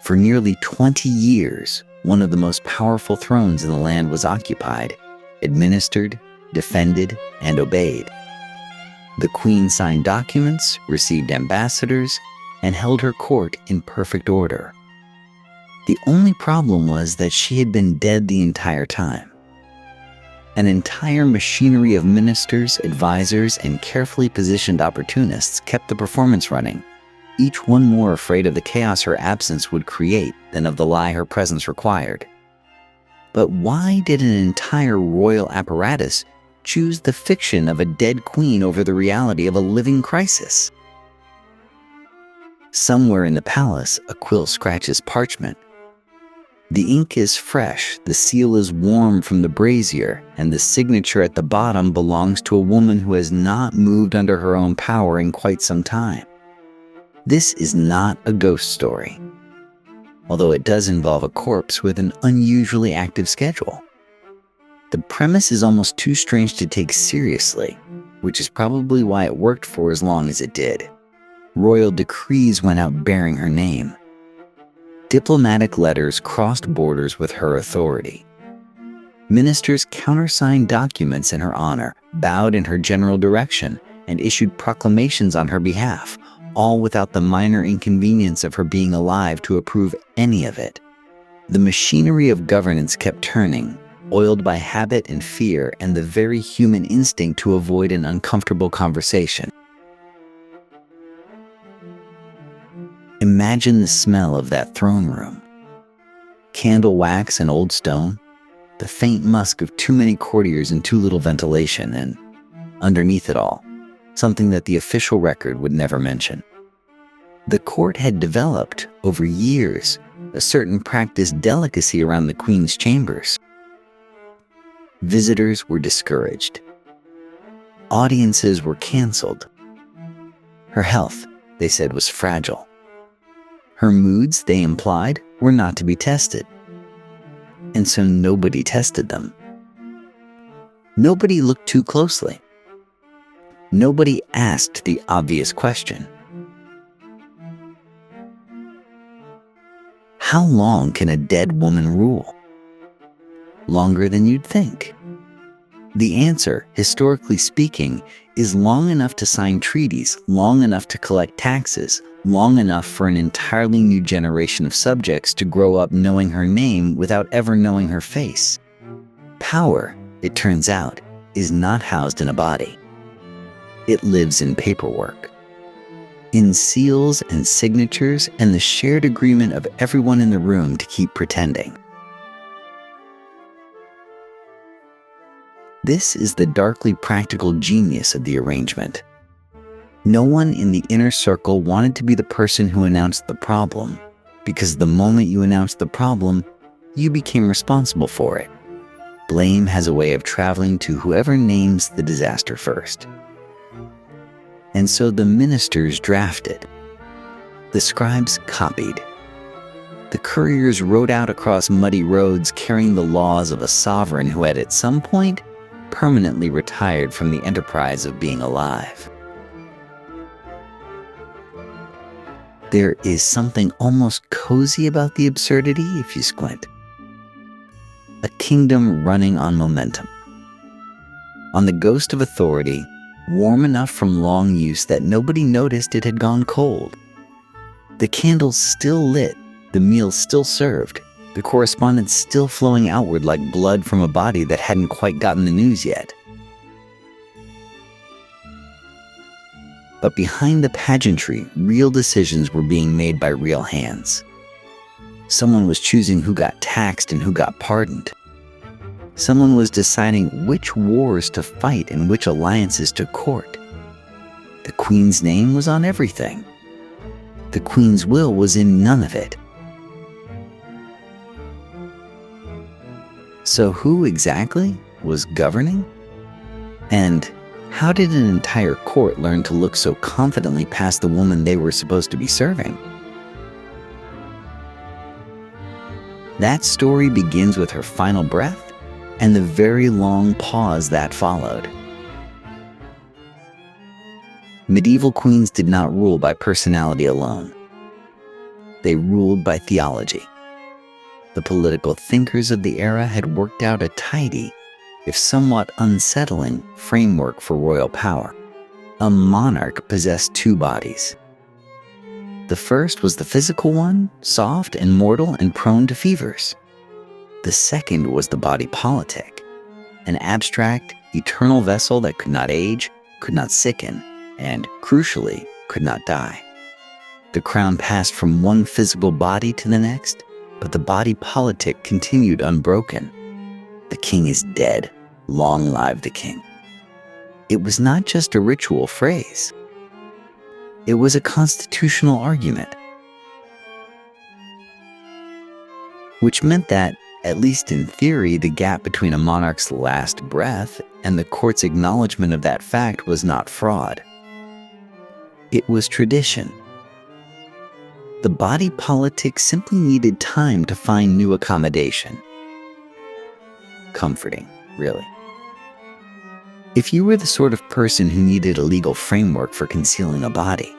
For nearly 20 years, one of the most powerful thrones in the land was occupied, administered, defended, and obeyed. The queen signed documents, received ambassadors, and held her court in perfect order. The only problem was that she had been dead the entire time. An entire machinery of ministers, advisors, and carefully positioned opportunists kept the performance running, each one more afraid of the chaos her absence would create than of the lie her presence required. But why did an entire royal apparatus choose the fiction of a dead queen over the reality of a living crisis? Somewhere in the palace, a quill scratches parchment. The ink is fresh, the seal is warm from the brazier, and the signature at the bottom belongs to a woman who has not moved under her own power in quite some time. This is not a ghost story, although it does involve a corpse with an unusually active schedule. The premise is almost too strange to take seriously, which is probably why it worked for as long as it did. Royal decrees went out bearing her name. Diplomatic letters crossed borders with her authority. Ministers countersigned documents in her honor, bowed in her general direction, and issued proclamations on her behalf, all without the minor inconvenience of her being alive to approve any of it. The machinery of governance kept turning, oiled by habit and fear and the very human instinct to avoid an uncomfortable conversation. Imagine the smell of that throne room. Candle wax and old stone, the faint musk of too many courtiers and too little ventilation, and underneath it all, something that the official record would never mention. The court had developed, over years, a certain practiced delicacy around the queen's chambers. Visitors were discouraged. Audiences were canceled. Her health, they said, was fragile. Her moods, they implied, were not to be tested. And so nobody tested them. Nobody looked too closely. Nobody asked the obvious question. How long can a dead woman rule? Longer than you'd think. The answer, historically speaking, is long enough to sign treaties, long enough to collect taxes, long enough for an entirely new generation of subjects to grow up knowing her name without ever knowing her face. Power, it turns out, is not housed in a body. It lives in paperwork, in seals and signatures and the shared agreement of everyone in the room to keep pretending. This is the darkly practical genius of the arrangement. No one in the inner circle wanted to be the person who announced the problem, because the moment you announced the problem, you became responsible for it. Blame has a way of traveling to whoever names the disaster first. And so the ministers drafted. The scribes copied. The couriers rode out across muddy roads carrying the laws of a sovereign who had at some point permanently retired from the enterprise of being alive. There is something almost cozy about the absurdity if you squint. A kingdom running on momentum. On the ghost of authority, warm enough from long use that nobody noticed it had gone cold. The candles still lit, the meals still served, the correspondence still flowing outward like blood from a body that hadn't quite gotten the news yet. But behind the pageantry, real decisions were being made by real hands. Someone was choosing who got taxed and who got pardoned. Someone was deciding which wars to fight and which alliances to court. The Queen's name was on everything. The Queen's will was in none of it. So who exactly was governing? And how did an entire court learn to look so confidently past the woman they were supposed to be serving? That story begins with her final breath and the very long pause that followed. Medieval queens did not rule by personality alone. They ruled by theology. The political thinkers of the era had worked out a tidy, if somewhat unsettling, framework for royal power. A monarch possessed two bodies. The first was the physical one, soft and mortal and prone to fevers. The second was the body politic, an abstract, eternal vessel that could not age, could not sicken, and, crucially, could not die. The crown passed from one physical body to the next, but the body politic continued unbroken. The king is dead. Long live the king. It was not just a ritual phrase. It was a constitutional argument, which meant that, at least in theory, the gap between a monarch's last breath and the court's acknowledgement of that fact was not fraud. It was tradition. The body politic simply needed time to find new accommodation. Comforting, really. If you were the sort of person who needed a legal framework for concealing a body,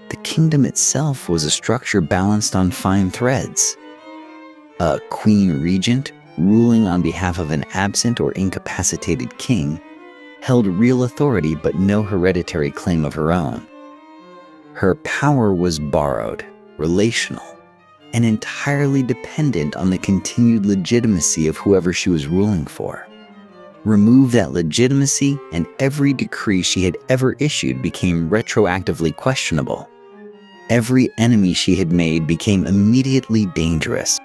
the kingdom itself was a structure balanced on fine threads. A queen regent, ruling on behalf of an absent or incapacitated king, held real authority but no hereditary claim of her own. Her power was borrowed, relational, and entirely dependent on the continued legitimacy of whoever she was ruling for. Remove that legitimacy, and every decree she had ever issued became retroactively questionable. Every enemy she had made became immediately dangerous.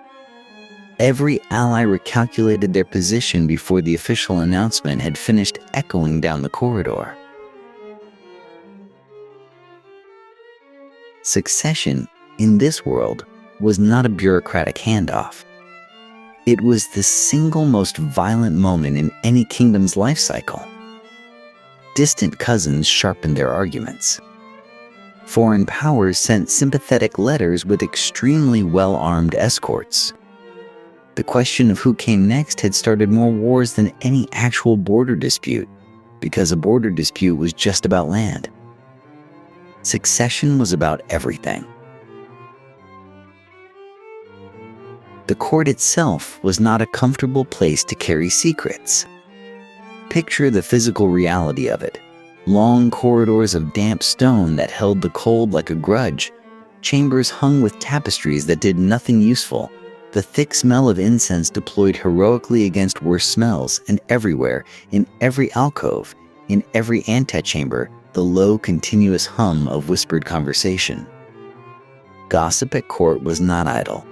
Every ally recalculated their position before the official announcement had finished echoing down the corridor. Succession, in this world, was not a bureaucratic handoff. It was the single most violent moment in any kingdom's life cycle. Distant cousins sharpened their arguments. Foreign powers sent sympathetic letters with extremely well-armed escorts. The question of who came next had started more wars than any actual border dispute, because a border dispute was just about land. Succession was about everything. The court itself was not a comfortable place to carry secrets. Picture the physical reality of it. Long corridors of damp stone that held the cold like a grudge, chambers hung with tapestries that did nothing useful, the thick smell of incense deployed heroically against worse smells, and everywhere, in every alcove, in every antechamber, the low, continuous hum of whispered conversation. Gossip at court was not idle.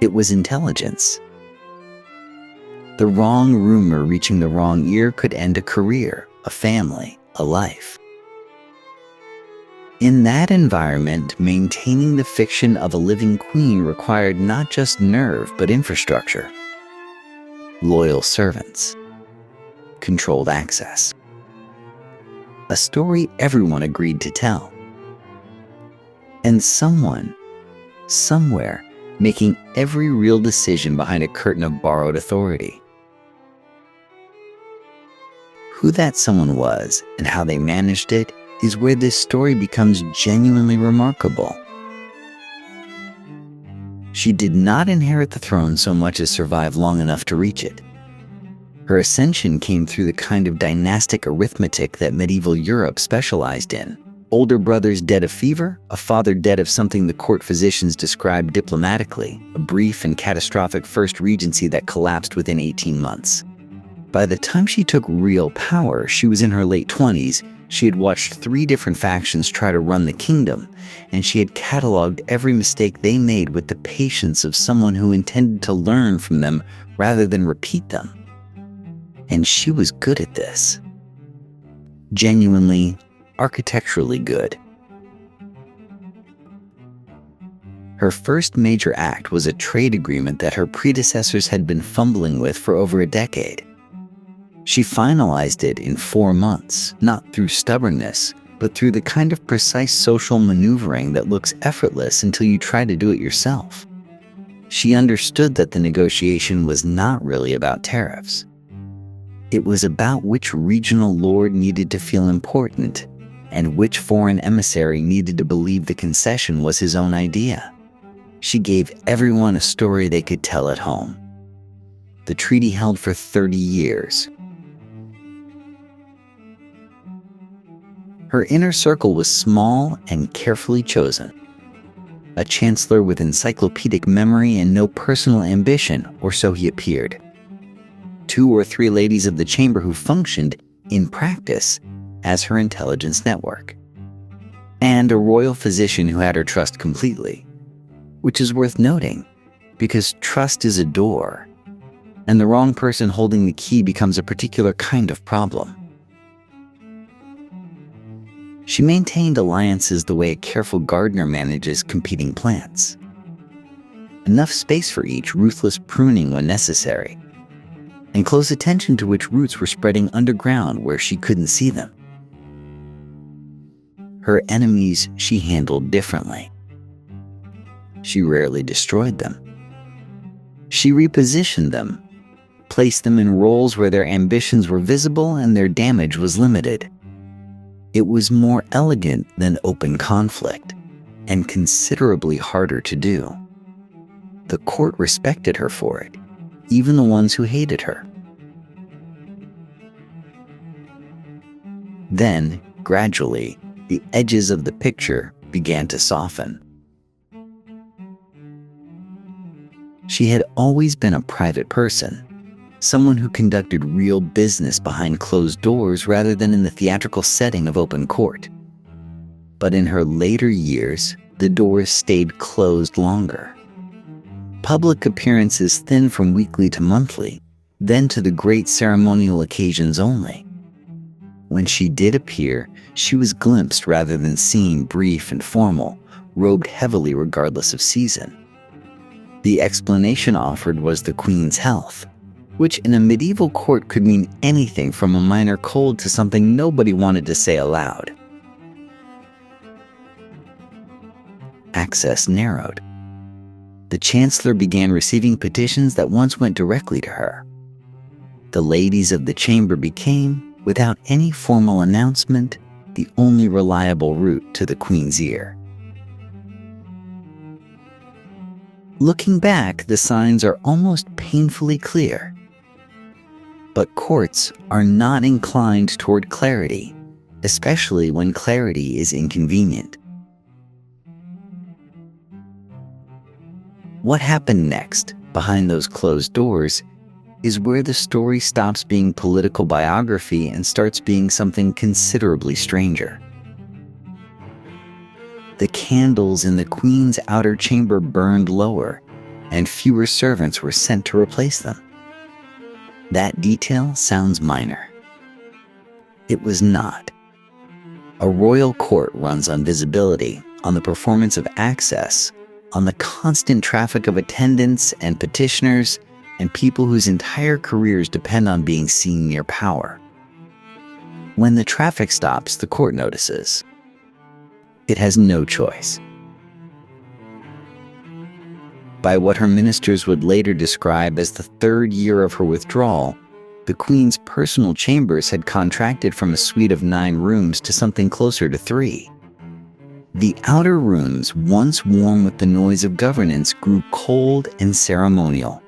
It was intelligence. The wrong rumor reaching the wrong ear could end a career, a family, a life. In that environment, maintaining the fiction of a living queen required not just nerve, but infrastructure. Loyal servants. Controlled access. A story everyone agreed to tell. And someone, somewhere, making every real decision behind a curtain of borrowed authority. Who that someone was and how they managed it is where this story becomes genuinely remarkable. She did not inherit the throne so much as survive long enough to reach it. Her ascension came through the kind of dynastic arithmetic that medieval Europe specialized in. Older brothers dead of fever, a father dead of something the court physicians described diplomatically, a brief and catastrophic first regency that collapsed within 18 months. By the time she took real power, she was in her late 20s, she had watched 3 different factions try to run the kingdom, and she had cataloged every mistake they made with the patience of someone who intended to learn from them rather than repeat them. And she was good at this. Genuinely, architecturally good. Her first major act was a trade agreement that her predecessors had been fumbling with for over a decade. She finalized it in 4 months, not through stubbornness, but through the kind of precise social maneuvering that looks effortless until you try to do it yourself. She understood that the negotiation was not really about tariffs. It was about which regional lord needed to feel important and which foreign emissary needed to believe the concession was his own idea. She gave everyone a story they could tell at home. The treaty held for 30 years. Her inner circle was small and carefully chosen. A chancellor with encyclopedic memory and no personal ambition, or so he appeared. 2 or 3 ladies of the chamber who functioned, in practice, as her intelligence network. And a royal physician who had her trust completely, which is worth noting, because trust is a door, and the wrong person holding the key becomes a particular kind of problem. She maintained alliances the way a careful gardener manages competing plants. Enough space for each, ruthless pruning when necessary, and close attention to which roots were spreading underground where she couldn't see them. Her enemies she handled differently. She rarely destroyed them. She repositioned them, placed them in roles where their ambitions were visible and their damage was limited. It was more elegant than open conflict, and considerably harder to do. The court respected her for it, even the ones who hated her. Then, gradually, the edges of the picture began to soften. She had always been a private person, someone who conducted real business behind closed doors rather than in the theatrical setting of open court. But in her later years, the doors stayed closed longer. Public appearances thinned from weekly to monthly, then to the great ceremonial occasions only. When she did appear, she was glimpsed rather than seen, brief and formal, robed heavily regardless of season. The explanation offered was the Queen's health, which in a medieval court could mean anything from a minor cold to something nobody wanted to say aloud. Access narrowed. The chancellor began receiving petitions that once went directly to her. The ladies of the chamber became, without any formal announcement, the only reliable route to the Queen's ear. Looking back, the signs are almost painfully clear. But courts are not inclined toward clarity, especially when clarity is inconvenient. What happened next, behind those closed doors, is where the story stops being political biography and starts being something considerably stranger. The candles in the Queen's outer chamber burned lower, and fewer servants were sent to replace them. That detail sounds minor. It was not. A royal court runs on visibility, on the performance of access, on the constant traffic of attendants and petitioners and people whose entire careers depend on being seen near power. When the traffic stops, the court notices. It has no choice. By what her ministers would later describe as the 3rd year of her withdrawal, the Queen's personal chambers had contracted from a suite of 9 rooms to something closer to 3. The outer rooms, once warm with the noise of governance, grew cold and ceremonial.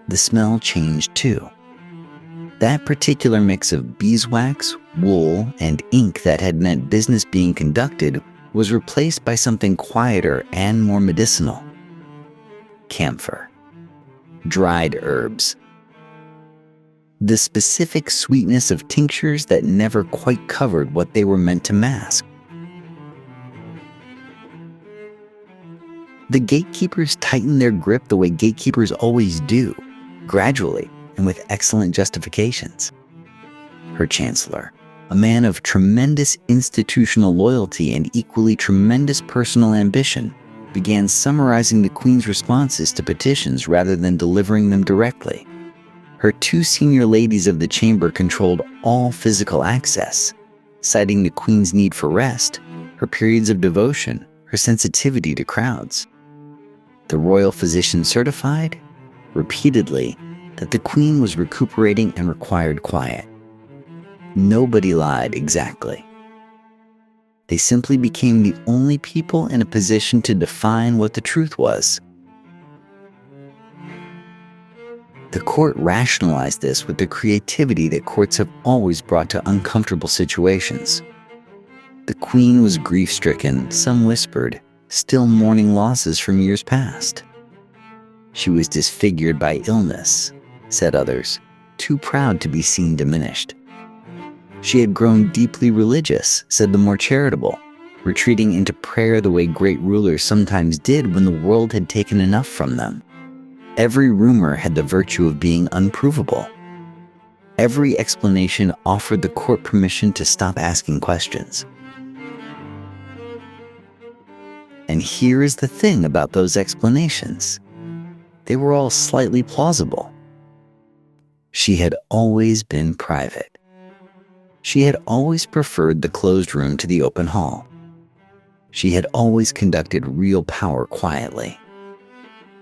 The smell changed too. That particular mix of beeswax, wool, and ink that had meant business being conducted was replaced by something quieter and more medicinal. Camphor. Dried herbs. The specific sweetness of tinctures that never quite covered what they were meant to mask. The gatekeepers tightened their grip the way gatekeepers always do, gradually and with excellent justifications. Her chancellor, a man of tremendous institutional loyalty and equally tremendous personal ambition, began summarizing the Queen's responses to petitions rather than delivering them directly. Her 2 senior ladies of the chamber controlled all physical access, citing the Queen's need for rest, her periods of devotion, her sensitivity to crowds. The royal physician certified, repeatedly, that the Queen was recuperating and required quiet. Nobody lied exactly. They simply became the only people in a position to define what the truth was. The court rationalized this with the creativity that courts have always brought to uncomfortable situations. The queen was grief-stricken, some whispered, still mourning losses from years past. She was disfigured by illness, said others, too proud to be seen diminished. She had grown deeply religious, said the more charitable, retreating into prayer the way great rulers sometimes did when the world had taken enough from them. Every rumor had the virtue of being unprovable. Every explanation offered the court permission to stop asking questions. And here is the thing about those explanations. They were all slightly plausible. She had always been private. She had always preferred the closed room to the open hall. She had always conducted real power quietly.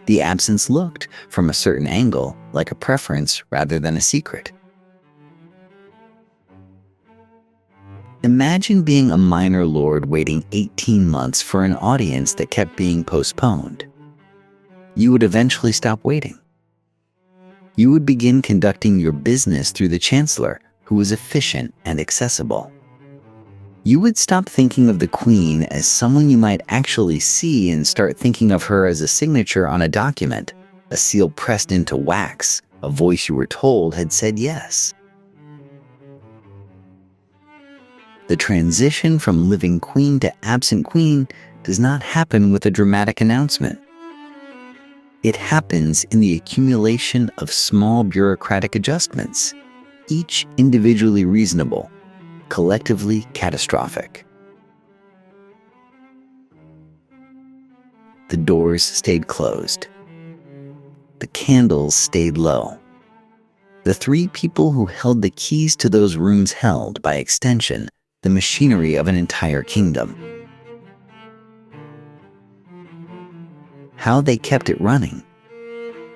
The absence looked, from a certain angle, like a preference rather than a secret. Imagine being a minor lord waiting 18 months for an audience that kept being postponed. You would eventually stop waiting. You would begin conducting your business through the chancellor, who was efficient and accessible. You would stop thinking of the queen as someone you might actually see and start thinking of her as a signature on a document, a seal pressed into wax, a voice you were told had said yes. The transition from living queen to absent queen does not happen with a dramatic announcement. It happens in the accumulation of small bureaucratic adjustments, each individually reasonable, collectively catastrophic. The doors stayed closed. The candles stayed low. The three people who held the keys to those rooms held, by extension, the machinery of an entire kingdom. How they kept it running,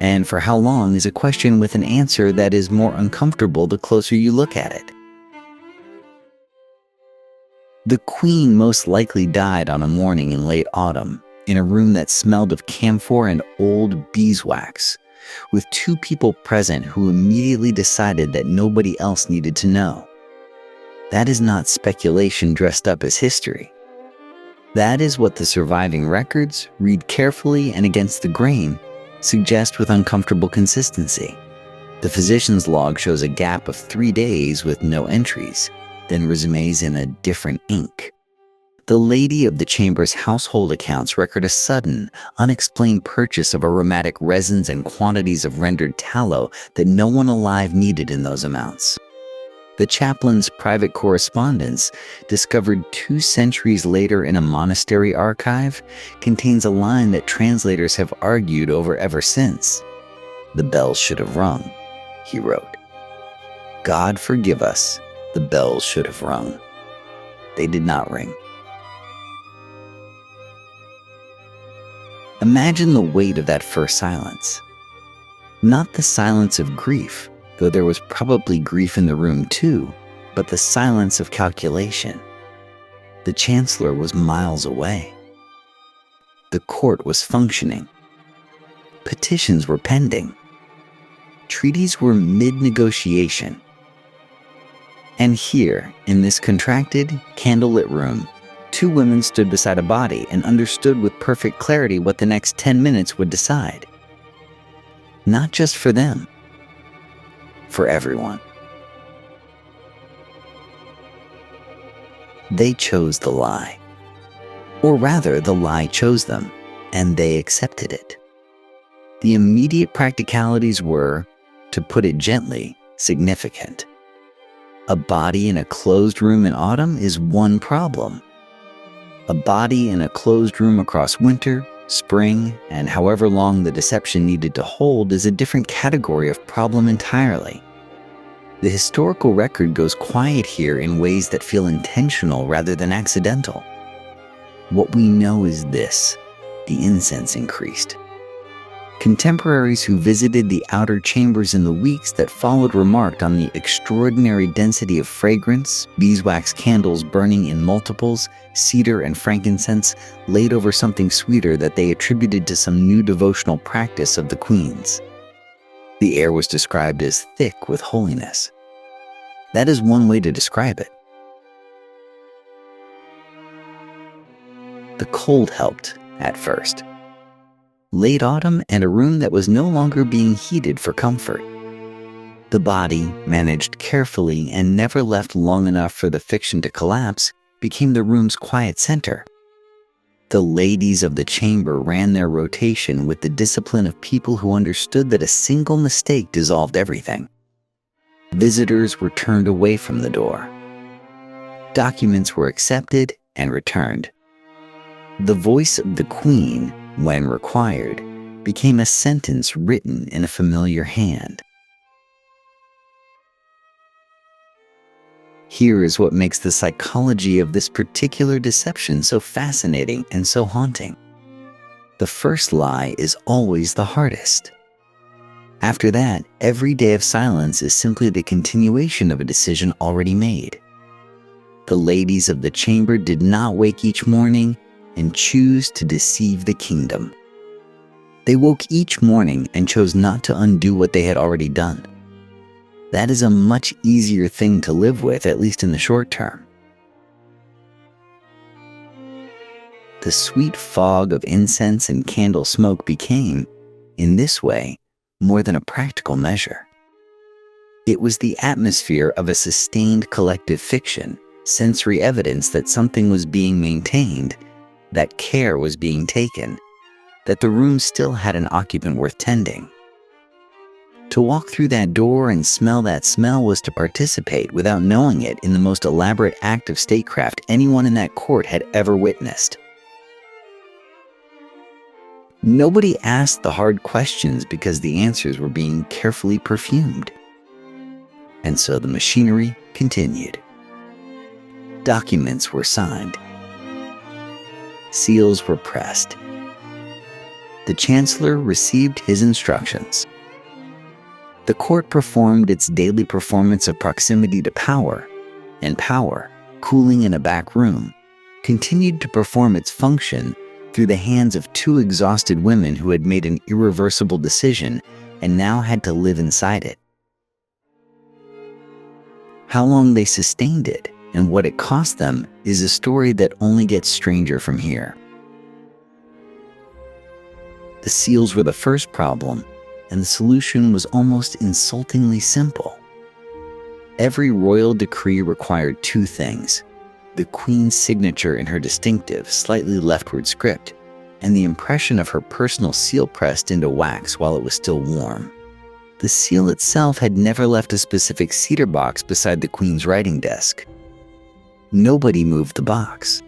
and for how long, is a question with an answer that is more uncomfortable the closer you look at it. The queen most likely died on a morning in late autumn, in a room that smelled of camphor and old beeswax, with two people present who immediately decided that nobody else needed to know. That is not speculation dressed up as history. That is what the surviving records, read carefully and against the grain, suggest with uncomfortable consistency. The physician's log shows a gap of 3 days with no entries, then resumes in a different ink. The lady of the chamber's household accounts record a sudden, unexplained purchase of aromatic resins and quantities of rendered tallow that no one alive needed in those amounts. The chaplain's private correspondence, discovered 2 centuries later in a monastery archive, contains a line that translators have argued over ever since. "The bells should have rung," he wrote. "God forgive us, the bells should have rung." They did not ring. Imagine the weight of that first silence. Not the silence of grief, though there was probably grief in the room too, but the silence of calculation. The chancellor was miles away. The court was functioning. Petitions were pending. Treaties were mid-negotiation. And here, in this contracted, candlelit room, 2 women stood beside a body and understood with perfect clarity what the next 10 minutes would decide. Not just for them, for everyone. They chose the lie. Or rather, the lie chose them, and they accepted it. The immediate practicalities were, to put it gently, significant. A body in a closed room in autumn is one problem. A body in a closed room across winter, spring, and however long the deception needed to hold is a different category of problem entirely. The historical record goes quiet here in ways that feel intentional rather than accidental. What we know is this: the incense increased. Contemporaries who visited the outer chambers in the weeks that followed remarked on the extraordinary density of fragrance, beeswax candles burning in multiples, cedar and frankincense laid over something sweeter that they attributed to some new devotional practice of the queen's. The air was described as thick with holiness. That is one way to describe it. The cold helped at first. Late autumn and a room that was no longer being heated for comfort. The body, managed carefully and never left long enough for the fiction to collapse, became the room's quiet center. The ladies of the chamber ran their rotation with the discipline of people who understood that a single mistake dissolved everything. Visitors were turned away from the door. Documents were accepted and returned. The voice of the queen, when required, became a sentence written in a familiar hand. Here is what makes the psychology of this particular deception so fascinating and so haunting. The first lie is always the hardest. After that, every day of silence is simply the continuation of a decision already made. The ladies of the chamber did not wake each morning and choose to deceive the kingdom. They woke each morning and chose not to undo what they had already done. That is a much easier thing to live with, at least in the short term. The sweet fog of incense and candle smoke became, in this way, more than a practical measure. It was the atmosphere of a sustained collective fiction, sensory evidence that something was being maintained, that care was being taken, that the room still had an occupant worth tending. To walk through that door and smell that smell was to participate without knowing it in the most elaborate act of statecraft anyone in that court had ever witnessed. Nobody asked the hard questions because the answers were being carefully perfumed. And so the machinery continued. Documents were signed. Seals were pressed. The chancellor received his instructions. The court performed its daily performance of proximity to power, and power, cooling in a back room, continued to perform its function through the hands of two exhausted women who had made an irreversible decision and now had to live inside it. How long they sustained it and what it cost them is a story that only gets stranger from here. The seals were the first problem, and the solution was almost insultingly simple. Every royal decree required two things: the queen's signature in her distinctive, slightly leftward script, and the impression of her personal seal pressed into wax while it was still warm. The seal itself had never left a specific cedar box beside the queen's writing desk. Nobody moved the box.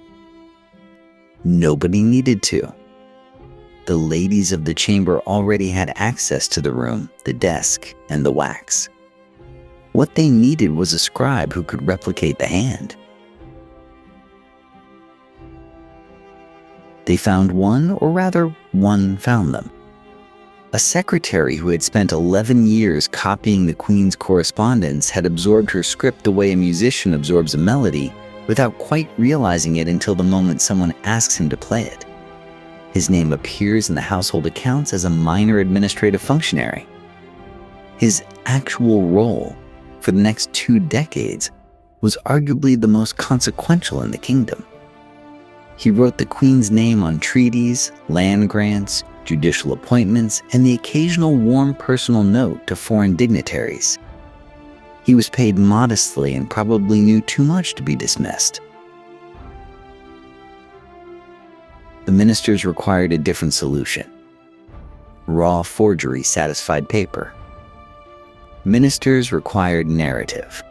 Nobody needed to. The ladies of the chamber already had access to the room, the desk, and the wax. What they needed was a scribe who could replicate the hand. They found one, or rather, one found them. A secretary who had spent 11 years copying the queen's correspondence had absorbed her script the way a musician absorbs a melody without quite realizing it until the moment someone asks him to play it. His name appears in the household accounts as a minor administrative functionary. His actual role for the next 2 decades was arguably the most consequential in the kingdom. He wrote the queen's name on treaties, land grants, judicial appointments, and the occasional warm personal note to foreign dignitaries. He was paid modestly and probably knew too much to be dismissed. The ministers required a different solution. Raw forgery satisfied paper. Ministers required narrative.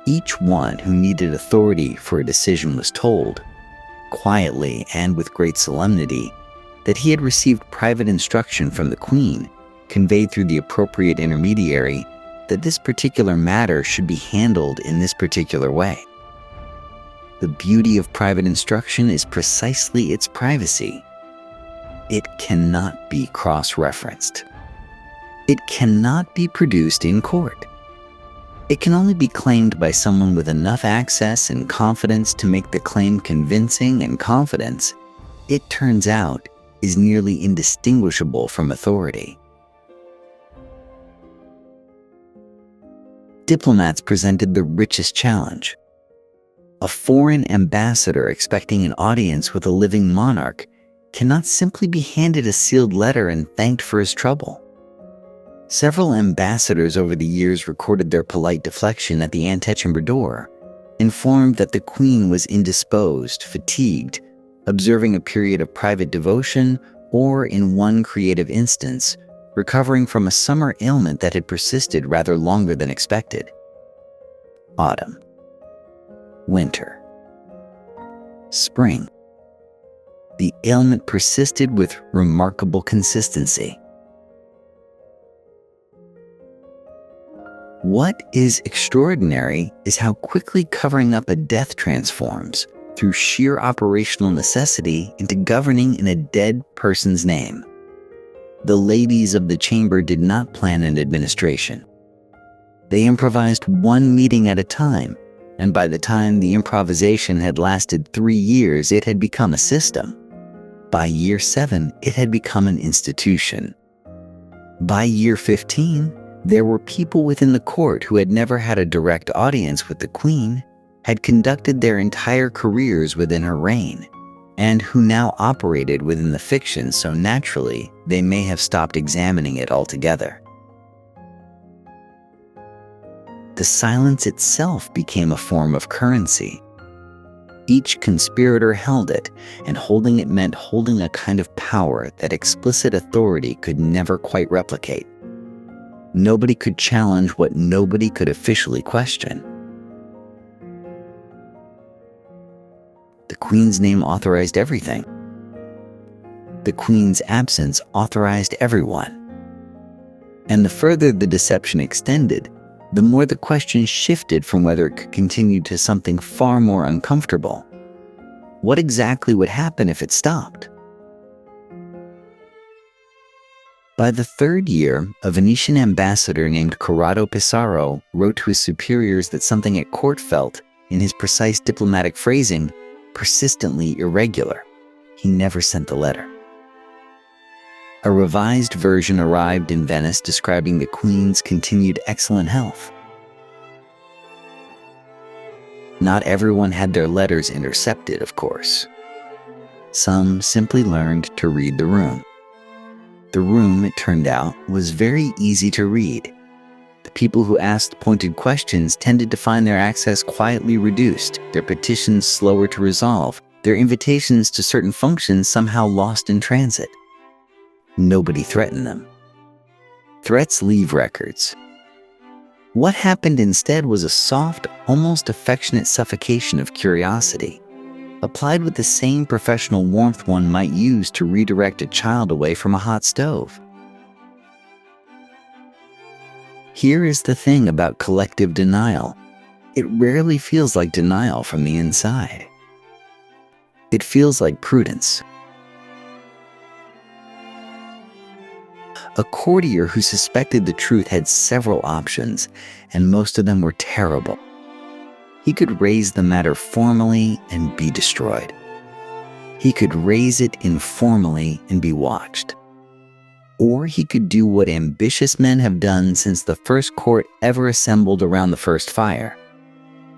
Each one who needed authority for a decision was told, quietly and with great solemnity, that he had received private instruction from the queen, conveyed through the appropriate intermediary, that this particular matter should be handled in this particular way. The beauty of private instruction is precisely its privacy. it cannot be cross-referenced. It cannot be produced in court. It can only be claimed by someone with enough access and confidence to make the claim convincing, and confidence, it turns out, is nearly indistinguishable from authority. Diplomats presented the richest challenge. A foreign ambassador expecting an audience with a living monarch cannot simply be handed a sealed letter and thanked for his trouble. Several ambassadors over the years recorded their polite deflection at the antechamber door, informed that the queen was indisposed, fatigued, observing a period of private devotion, or in one creative instance, recovering from a summer ailment that had persisted rather longer than expected. Autumn. Winter. Spring. The ailment persisted with remarkable consistency. What is extraordinary is how quickly covering up a death transforms, through sheer operational necessity, into governing in a dead person's name. The ladies of the chamber did not plan an administration. They improvised one meeting at a time, and by the time the improvisation had lasted 3 years, it had become a system. By year 7, it had become an institution. By year 15, there were people within the court who had never had a direct audience with the queen, had conducted their entire careers within her reign, and who now operated within the fiction so naturally they may have stopped examining it altogether. The silence itself became a form of currency. Each conspirator held it, and holding it meant holding a kind of power that explicit authority could never quite replicate. Nobody could challenge what nobody could officially question. The Queen's name authorized everything. The Queen's absence authorized everyone. And the further the deception extended, the more the question shifted from whether it could continue to something far more uncomfortable. What exactly would happen if it stopped? By the 3rd year, a Venetian ambassador named Corrado Pissarro wrote to his superiors that something at court felt, in his precise diplomatic phrasing, persistently irregular. He never sent the letter. A revised version arrived in Venice describing the Queen's continued excellent health. Not everyone had their letters intercepted, of course. Some simply learned to read the room. The room, it turned out, was very easy to read. The people who asked pointed questions tended to find their access quietly reduced, their petitions slower to resolve, their invitations to certain functions somehow lost in transit. Nobody threatened them. Threats leave records. What happened instead was a soft, almost affectionate suffocation of curiosity, applied with the same professional warmth one might use to redirect a child away from a hot stove. Here is the thing about collective denial. It rarely feels like denial from the inside. It feels like prudence. A courtier who suspected the truth had several options, and most of them were terrible. He could raise the matter formally and be destroyed. He could raise it informally and be watched. Or he could do what ambitious men have done since the first court ever assembled around the first fire.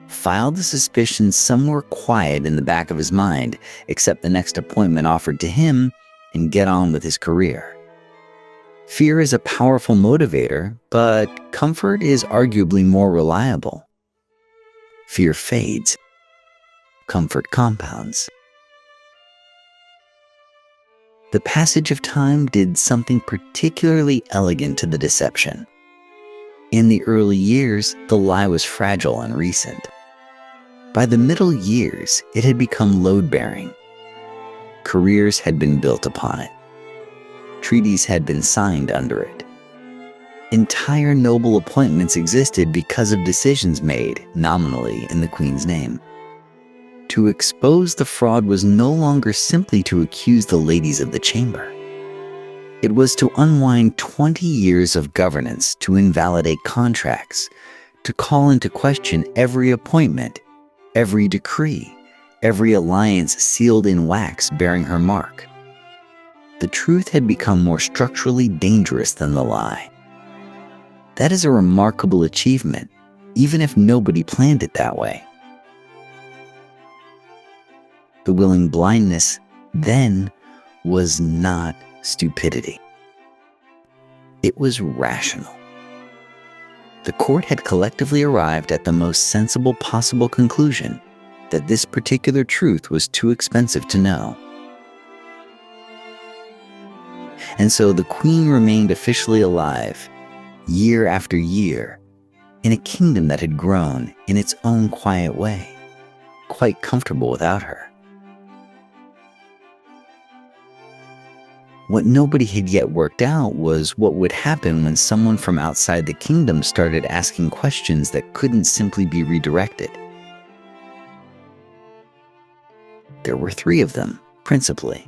File the suspicion somewhere quiet in the back of his mind, accept the next appointment offered to him, and get on with his career. Fear is a powerful motivator, but comfort is arguably more reliable. Fear fades. Comfort compounds. The passage of time did something particularly elegant to the deception. In the early years, the lie was fragile and recent. By the middle years, it had become load-bearing. Careers had been built upon it. Treaties had been signed under it. Entire noble appointments existed because of decisions made, nominally, in the Queen's name. To expose the fraud was no longer simply to accuse the ladies of the chamber. It was to unwind 20 years of governance, to invalidate contracts, to call into question every appointment, every decree, every alliance sealed in wax bearing her mark. The truth had become more structurally dangerous than the lie. That is a remarkable achievement, even if nobody planned it that way. The willing blindness, then, was not stupidity. It was rational. The court had collectively arrived at the most sensible possible conclusion that this particular truth was too expensive to know. And so the queen remained officially alive, year after year, in a kingdom that had grown in its own quiet way, quite comfortable without her. What nobody had yet worked out was what would happen when someone from outside the kingdom started asking questions that couldn't simply be redirected. There were 3 of them, principally.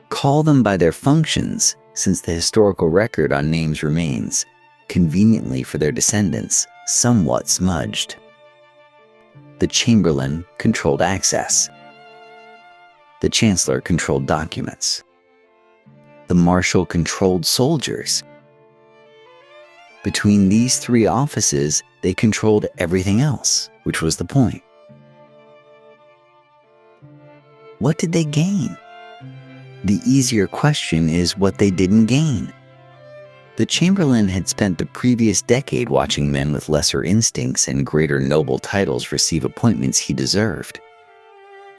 Call them by their functions, since the historical record on names remains, conveniently for their descendants, somewhat smudged. The Chamberlain controlled access. The Chancellor controlled documents. The Marshal controlled soldiers. Between these 3 offices, they controlled everything else, which was the point. What did they gain? The easier question is what they didn't gain. The Chamberlain had spent the previous decade watching men with lesser instincts and greater noble titles receive appointments he deserved.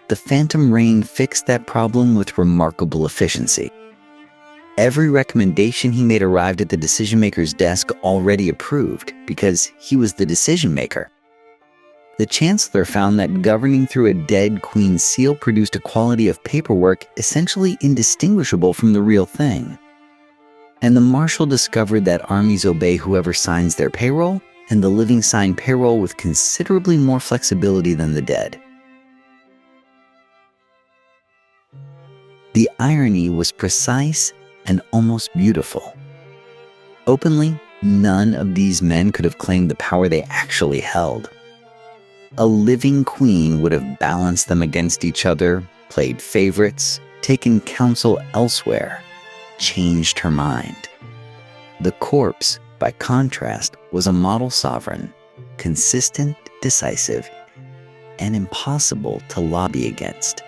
The Phantom Reign fixed that problem with remarkable efficiency. Every recommendation he made arrived at the decision-maker's desk already approved because he was the decision-maker. The Chancellor found that governing through a dead Queen's seal produced a quality of paperwork essentially indistinguishable from the real thing. And the Marshal discovered that armies obey whoever signs their payroll, and the living sign payroll with considerably more flexibility than the dead. The irony was precise and almost beautiful. Openly, none of these men could have claimed the power they actually held. A living queen would have balanced them against each other, played favorites, taken counsel elsewhere, changed her mind. The corpse, by contrast, was a model sovereign, consistent, decisive, and impossible to lobby against.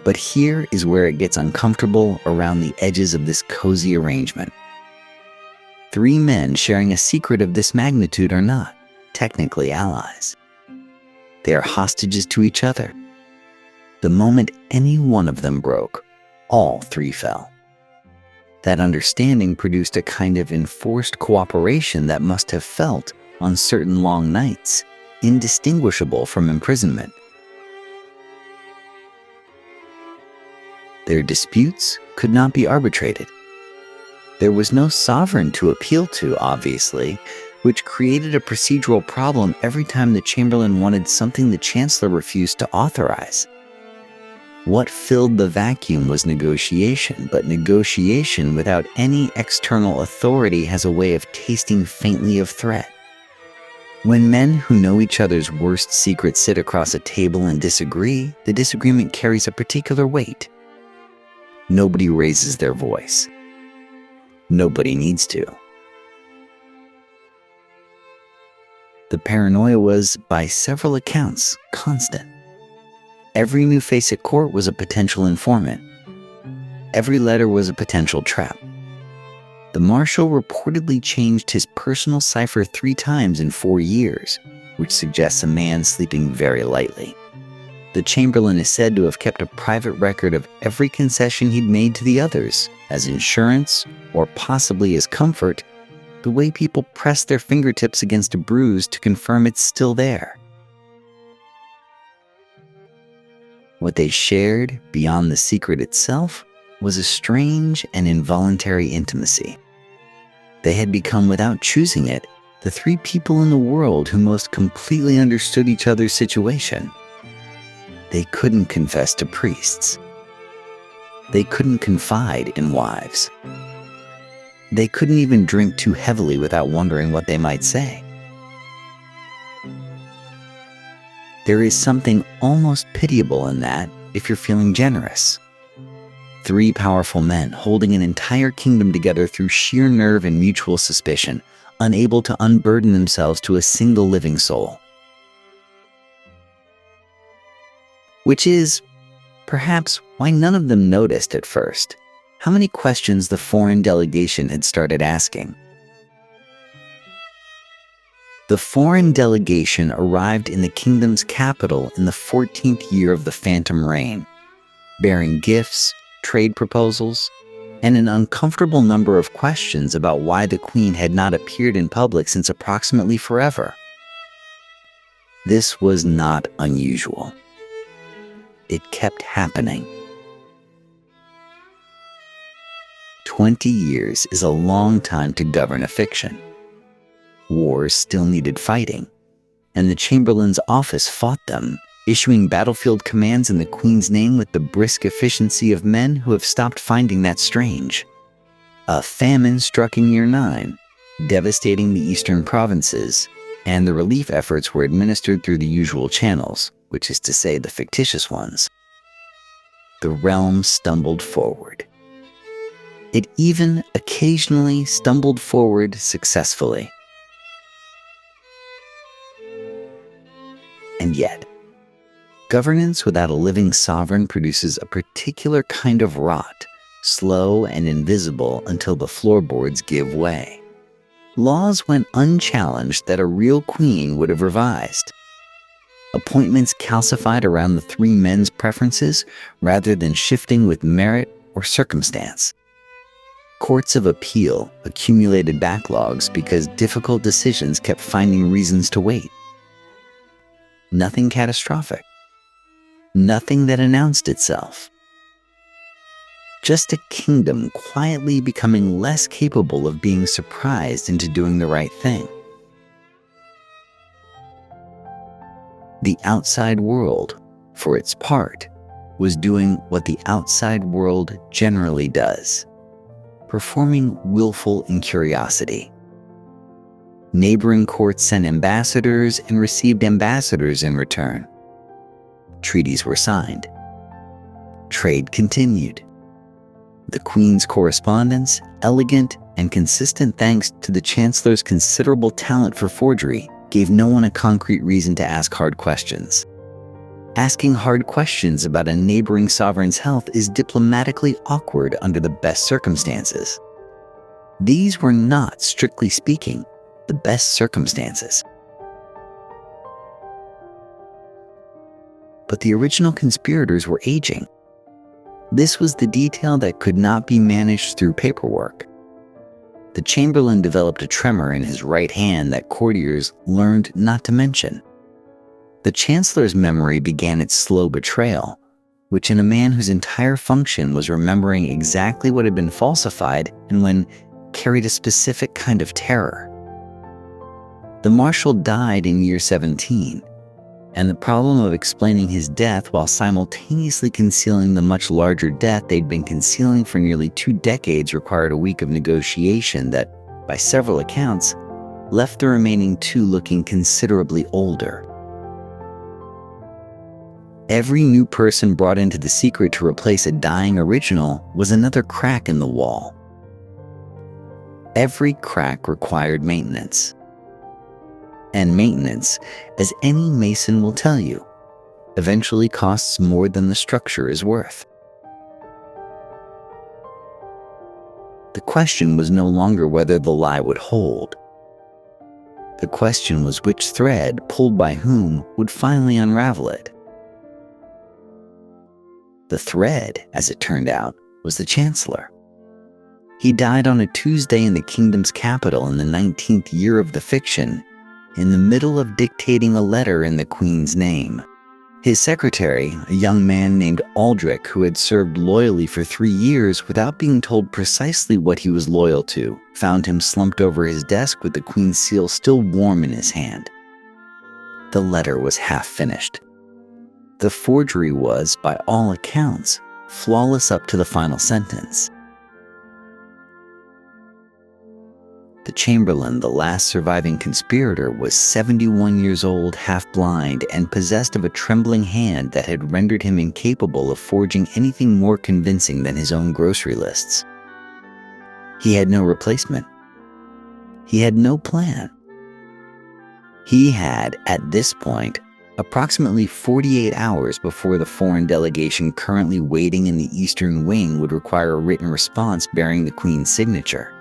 But here is where it gets uncomfortable around the edges of this cozy arrangement. 3 men sharing a secret of this magnitude are not, technically, allies. They are hostages to each other. The moment any one of them broke, all 3 fell. That understanding produced a kind of enforced cooperation that must have felt, on certain long nights, indistinguishable from imprisonment. Their disputes could not be arbitrated. There was no sovereign to appeal to, obviously, which created a procedural problem every time the Chamberlain wanted something the Chancellor refused to authorize. What filled the vacuum was negotiation, but negotiation without any external authority has a way of tasting faintly of threat. When men who know each other's worst secrets sit across a table and disagree, the disagreement carries a particular weight. Nobody raises their voice. Nobody needs to. The paranoia was, by several accounts, constant. Every new face at court was a potential informant. Every letter was a potential trap. The Marshal reportedly changed his personal cipher 3 times in 4 years, which suggests a man sleeping very lightly. The Chamberlain is said to have kept a private record of every concession he'd made to the others, as insurance, or possibly as comfort, the way people press their fingertips against a bruise to confirm it's still there. What they shared, beyond the secret itself, was a strange and involuntary intimacy. They had become, without choosing it, the 3 people in the world who most completely understood each other's situation. They couldn't confess to priests. They couldn't confide in wives. They couldn't even drink too heavily without wondering what they might say. There is something almost pitiable in that if you're feeling generous. 3 powerful men holding an entire kingdom together through sheer nerve and mutual suspicion, unable to unburden themselves to a single living soul. Which is, perhaps, why none of them noticed at first how many questions the foreign delegation had started asking. The foreign delegation arrived in the kingdom's capital in the 14th year of the Phantom Reign, bearing gifts, trade proposals, and an uncomfortable number of questions about why the queen had not appeared in public since approximately forever. This was not unusual. It kept happening. 20 years is a long time to govern a fiction. Wars still needed fighting, and the Chamberlain's office fought them, issuing battlefield commands in the Queen's name with the brisk efficiency of men who have stopped finding that strange. A famine struck in year 9, devastating the eastern provinces, and the relief efforts were administered through the usual channels, which is to say the fictitious ones. The realm stumbled forward. It even occasionally stumbled forward successfully. And yet, governance without a living sovereign produces a particular kind of rot, slow and invisible until the floorboards give way. Laws went unchallenged that a real queen would have revised. Appointments calcified around the 3 men's preferences rather than shifting with merit or circumstance. Courts of appeal accumulated backlogs because difficult decisions kept finding reasons to wait. Nothing catastrophic. Nothing that announced itself. Just a kingdom quietly becoming less capable of being surprised into doing the right thing. The outside world, for its part, was doing what the outside world generally does, performing willful incuriosity. Neighboring courts sent ambassadors and received ambassadors in return. Treaties were signed. Trade continued. The Queen's correspondence, elegant and consistent thanks to the Chancellor's considerable talent for forgery, gave no one a concrete reason to ask hard questions. Asking hard questions about a neighboring sovereign's health is diplomatically awkward under the best circumstances. These were not, strictly speaking, the best circumstances. But the original conspirators were aging. This was the detail that could not be managed through paperwork. The Chamberlain developed a tremor in his right hand that courtiers learned not to mention. The Chancellor's memory began its slow betrayal, which in a man whose entire function was remembering exactly what had been falsified and when carried a specific kind of terror. The Marshal died in year 17, and the problem of explaining his death while simultaneously concealing the much larger death they'd been concealing for nearly 2 decades required a week of negotiation that, by several accounts, left the remaining 2 looking considerably older. Every new person brought into the secret to replace a dying original was another crack in the wall. Every crack required maintenance. And maintenance, as any mason will tell you, eventually costs more than the structure is worth. The question was no longer whether the lie would hold. The question was which thread, pulled by whom, would finally unravel it. The thread, as it turned out, was the Chancellor. He died on a Tuesday in the kingdom's capital in the 19th year of the fiction, in the middle of dictating a letter in the Queen's name. His secretary, a young man named Aldrich who had served loyally for 3 years without being told precisely what he was loyal to, found him slumped over his desk with the Queen's seal still warm in his hand. The letter was half finished. The forgery was, by all accounts, flawless up to the final sentence. The Chamberlain, the last surviving conspirator, was 71 years old, half-blind, and possessed of a trembling hand that had rendered him incapable of forging anything more convincing than his own grocery lists. He had no replacement. He had no plan. He had, at this point, approximately 48 hours before the foreign delegation currently waiting in the Eastern Wing would require a written response bearing the Queen's signature.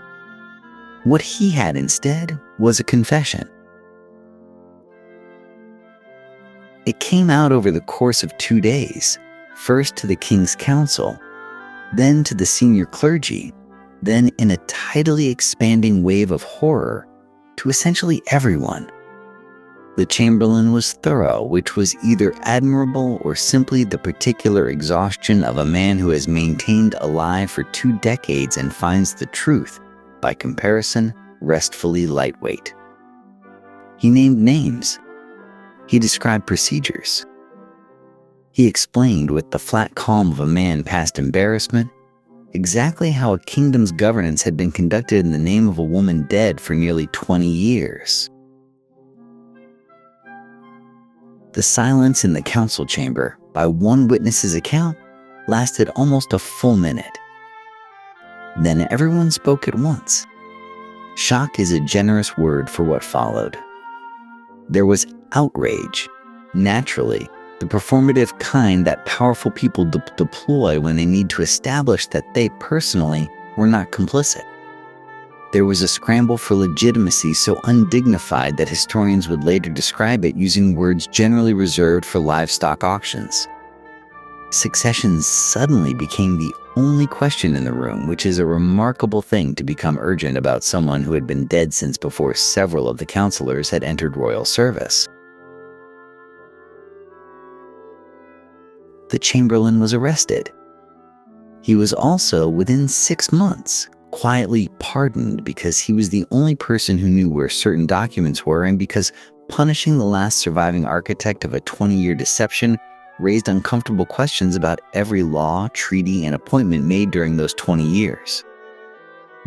What he had instead was a confession. It came out over the course of 2 days, first to the King's Council, then to the senior clergy, then in a tidally expanding wave of horror to essentially everyone. The Chamberlain was thorough, which was either admirable or simply the particular exhaustion of a man who has maintained a lie for 2 decades and finds the truth, by comparison, restfully lightweight. He named names. He described procedures. He explained with the flat calm of a man past embarrassment exactly how a kingdom's governance had been conducted in the name of a woman dead for nearly 20 years. The silence in the council chamber, by one witness's account, lasted almost a full minute. Then everyone spoke at once. Shock is a generous word for what followed. There was outrage, naturally, the performative kind that powerful people deploy when they need to establish that they personally were not complicit. There was a scramble for legitimacy so undignified that historians would later describe it using words generally reserved for livestock auctions. Succession suddenly became the only question in the room, which is a remarkable thing to become urgent about someone who had been dead since before several of the councillors had entered royal service. The Chamberlain was arrested. He was also, within 6 months, quietly pardoned because he was the only person who knew where certain documents were and because punishing the last surviving architect of a 20-year deception raised uncomfortable questions about every law, treaty, and appointment made during those 20 years.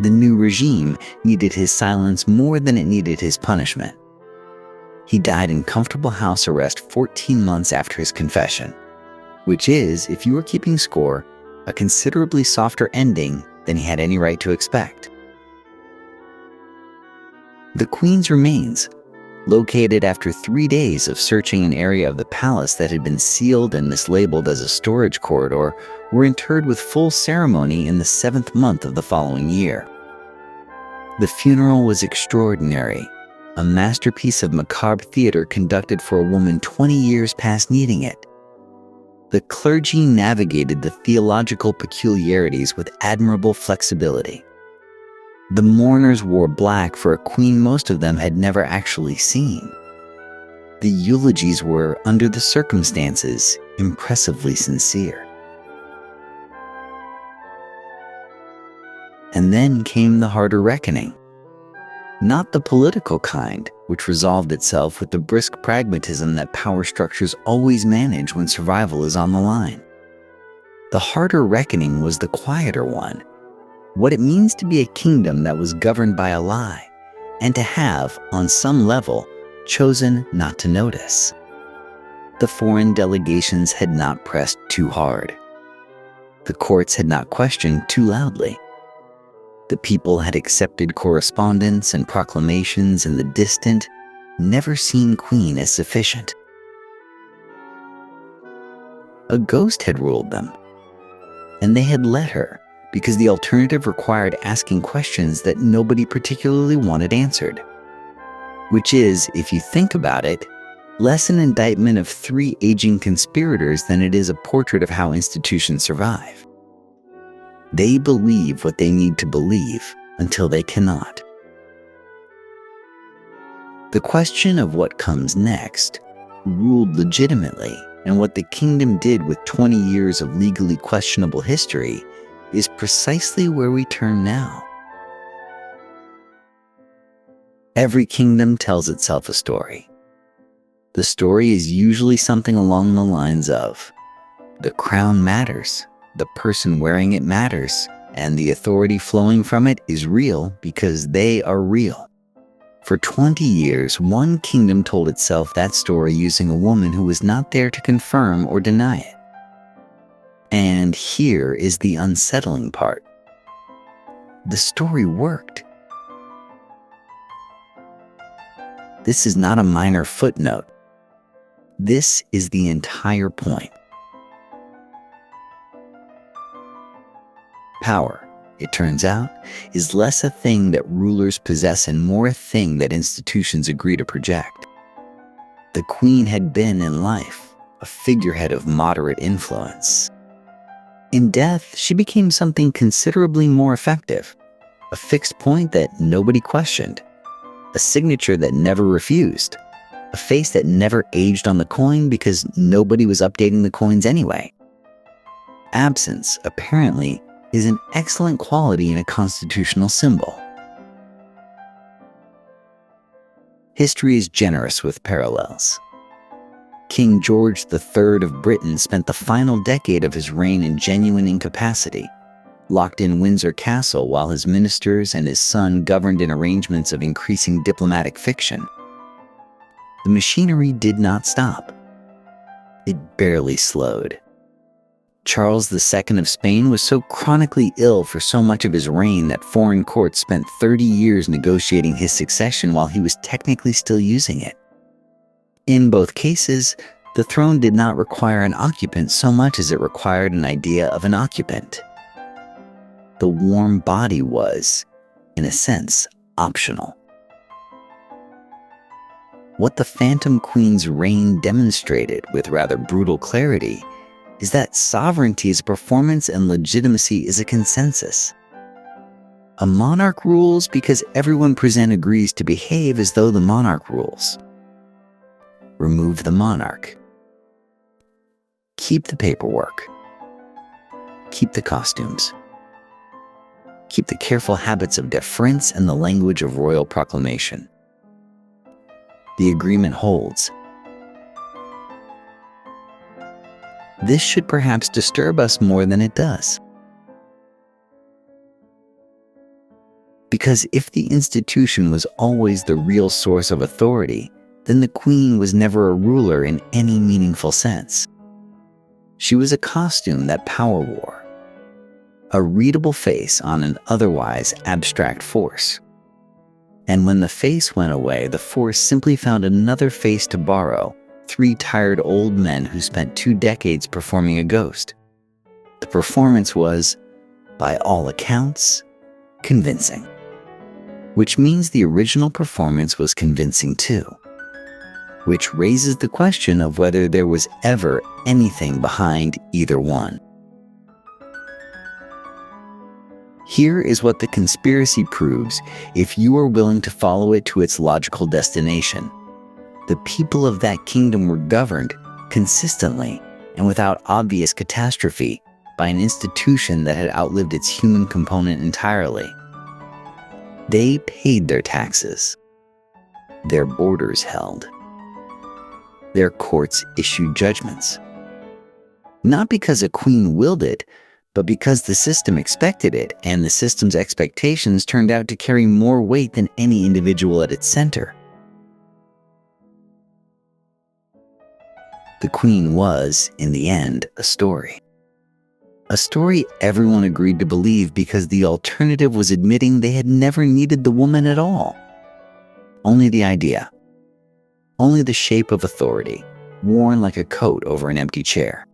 The new regime needed his silence more than it needed his punishment. He died in comfortable house arrest 14 months after his confession, which is, if you were keeping score, a considerably softer ending than he had any right to expect. The Queen's remains, located after 3 days of searching an area of the palace that had been sealed and mislabeled as a storage corridor, were interred with full ceremony in the 7th month of the following year. The funeral was extraordinary, a masterpiece of macabre theater conducted for a woman 20 years past needing it. The clergy navigated the theological peculiarities with admirable flexibility. The mourners wore black for a queen most of them had never actually seen. The eulogies were, under the circumstances, impressively sincere. And then came the harder reckoning. Not the political kind, which resolved itself with the brisk pragmatism that power structures always manage when survival is on the line. The harder reckoning was the quieter one. What it means to be a kingdom that was governed by a lie, and to have, on some level, chosen not to notice. The foreign delegations had not pressed too hard. The courts had not questioned too loudly. The people had accepted correspondence and proclamations in the distant, never-seen queen as sufficient. A ghost had ruled them, and they had let her, because the alternative required asking questions that nobody particularly wanted answered. Which is, if you think about it, less an indictment of 3 aging conspirators than it is a portrait of how institutions survive. They believe what they need to believe until they cannot. The question of what comes next ruled legitimately, and what the kingdom did with 20 years of legally questionable history is precisely where we turn now. Every kingdom tells itself a story. The story is usually something along the lines of, the crown matters, the person wearing it matters, and the authority flowing from it is real because they are real. For 20 years, one kingdom told itself that story using a woman who was not there to confirm or deny it. And here is the unsettling part. The story worked. This is not a minor footnote. This is the entire point. Power, it turns out, is less a thing that rulers possess and more a thing that institutions agree to project. The queen had been in life a figurehead of moderate influence. In death, she became something considerably more effective, a fixed point that nobody questioned, a signature that never refused, a face that never aged on the coin because nobody was updating the coins anyway. Absence, apparently, is an excellent quality in a constitutional symbol. History is generous with parallels. King George III of Britain spent the final decade of his reign in genuine incapacity, locked in Windsor Castle while his ministers and his son governed in arrangements of increasing diplomatic fiction. The machinery did not stop. It barely slowed. Charles II of Spain was so chronically ill for so much of his reign that foreign courts spent 30 years negotiating his succession while he was technically still using it. In both cases, the throne did not require an occupant so much as it required an idea of an occupant. The warm body was, in a sense, optional. What the Phantom Queen's reign demonstrated with rather brutal clarity is that sovereignty is a performance and legitimacy is a consensus. A monarch rules because everyone present agrees to behave as though the monarch rules. Remove the monarch. Keep the paperwork. Keep the costumes. Keep the careful habits of deference and the language of royal proclamation. The agreement holds. This should perhaps disturb us more than it does. Because if the institution was always the real source of authority, then the queen was never a ruler in any meaningful sense. She was a costume that power wore, a readable face on an otherwise abstract force. And when the face went away, the force simply found another face to borrow, 3 tired old men who spent 2 decades performing a ghost. The performance was, by all accounts, convincing. Which means the original performance was convincing too. Which raises the question of whether there was ever anything behind either one. Here is what the conspiracy proves if you are willing to follow it to its logical destination. The people of that kingdom were governed consistently and without obvious catastrophe by an institution that had outlived its human component entirely. They paid their taxes. Their borders held. Their courts issued judgments. Not because a queen willed it, but because the system expected it, and the system's expectations turned out to carry more weight than any individual at its center. The queen was, in the end, a story. A story everyone agreed to believe because the alternative was admitting they had never needed the woman at all. Only the idea. Only the shape of authority, worn like a coat over an empty chair.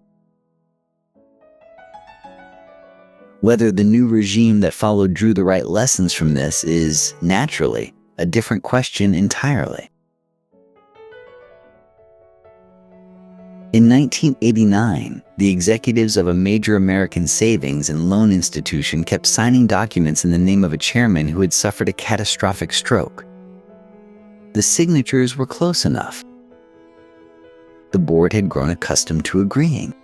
Whether the new regime that followed drew the right lessons from this is, naturally, a different question entirely. In 1989, the executives of a major American savings and loan institution kept signing documents in the name of a chairman who had suffered a catastrophic stroke. The signatures were close enough. The board had grown accustomed to agreeing.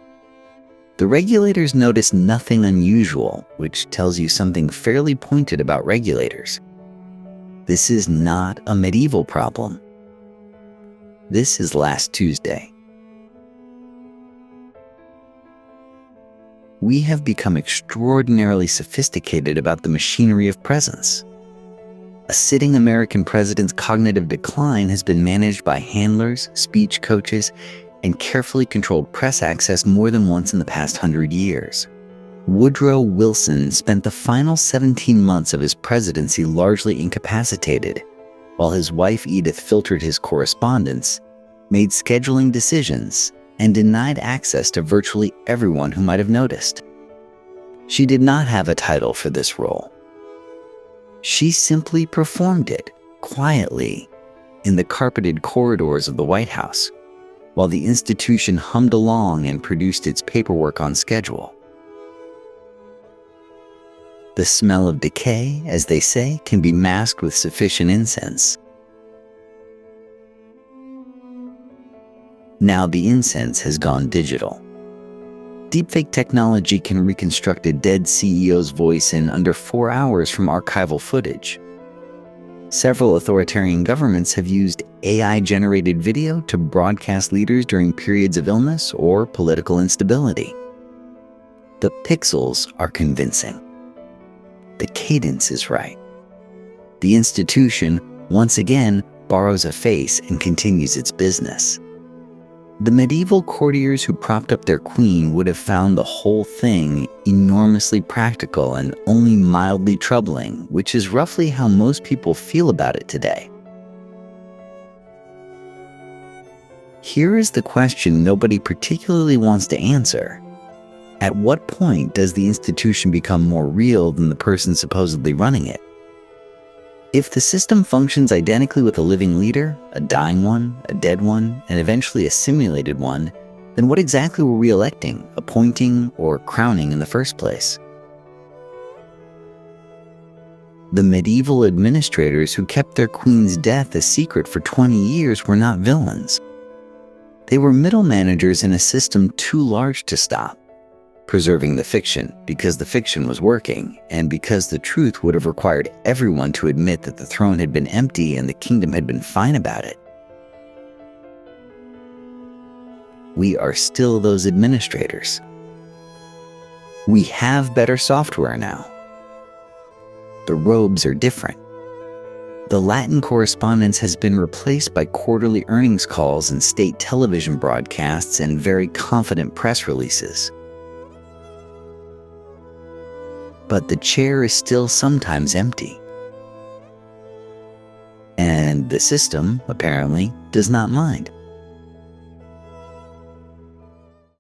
The regulators noticed nothing unusual, which tells you something fairly pointed about regulators. This is not a medieval problem. This is last Tuesday. we have become extraordinarily sophisticated about the machinery of presence. A sitting American president's cognitive decline has been managed by handlers, speech coaches, and carefully controlled press access more than once in the past 100 years. Woodrow Wilson spent the final 17 months of his presidency largely incapacitated, while his wife Edith filtered his correspondence, made scheduling decisions, and denied access to virtually everyone who might have noticed. She did not have a title for this role. She simply performed it, quietly, in the carpeted corridors of the White House, while the institution hummed along and produced its paperwork on schedule. The smell of decay, as they say, can be masked with sufficient incense. Now the incense has gone digital. Deepfake technology can reconstruct a dead CEO's voice in under 4 hours from archival footage. Several authoritarian governments have used AI-generated video to broadcast leaders during periods of illness or political instability. The pixels are convincing. The cadence is right. The institution, once again, borrows a face and continues its business. The medieval courtiers who propped up their queen would have found the whole thing enormously practical and only mildly troubling, which is roughly how most people feel about it today. Here is the question nobody particularly wants to answer. At what point does the institution become more real than the person supposedly running it? If the system functions identically with a living leader, a dying one, a dead one, and eventually a simulated one, then what exactly were we electing, appointing, or crowning in the first place? The medieval administrators who kept their queen's death a secret for 20 years were not villains. They were middle managers in a system too large to stop, preserving the fiction because the fiction was working and because the truth would have required everyone to admit that the throne had been empty and the kingdom had been fine about it. We are still those administrators. We have better software now. The robes are different. The Latin correspondence has been replaced by quarterly earnings calls and state television broadcasts and very confident press releases. But the chair is still sometimes empty. And the system, apparently, does not mind.